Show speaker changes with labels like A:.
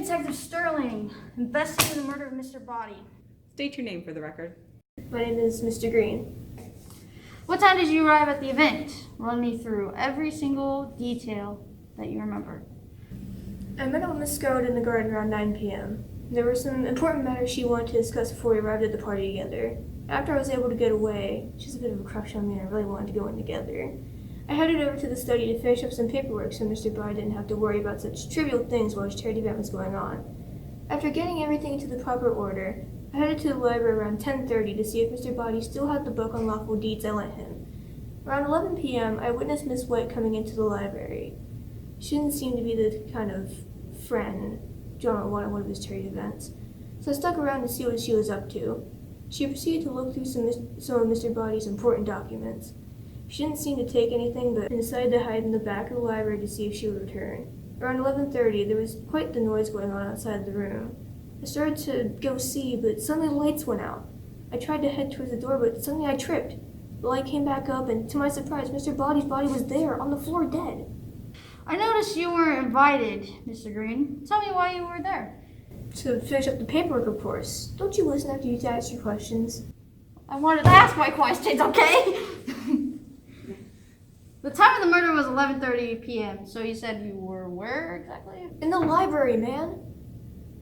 A: Detective Sterling, investigating the murder of Mr. Body.
B: State your name for the record.
C: My name is Mr. Green.
A: What time did you arrive at the event? Run me through every single detail that you remember.
C: I met up with Miss Scarlett in the garden around 9 p.m. There were some important matters she wanted to discuss before we arrived at the party together. After I was able to get away, she has a bit of a crush on me and I really wanted to go in together. I headed over to the study to finish up some paperwork so Mr. Body didn't have to worry about such trivial things while his charity event was going on. After getting everything into the proper order, I headed to the library around 10:30 to see if Mr. Body still had the book on lawful deeds I lent him. Around 11 p.m., I witnessed Miss White coming into the library. She didn't seem to be the kind of friend John would want at one of his charity events, so I stuck around to see what she was up to. She proceeded to look through some of Mr. Body's important documents. She didn't seem to take anything, but decided to hide in the back of the library to see if she would return. Around 11:30, there was quite the noise going on outside the room. I started to go see, but suddenly the lights went out. I tried to head towards the door, but suddenly I tripped. The light came back up, and to my surprise, Mr. Body's body was there, on the floor, dead.
A: I noticed you were invited, Mr. Green. Tell me why you were there.
C: To finish up the paperwork, of course. Don't you listen after you ask your questions?
A: I wanted to ask my questions, okay? The time of the murder was 11:30 p.m., so you said you were where exactly?
C: In the library, man.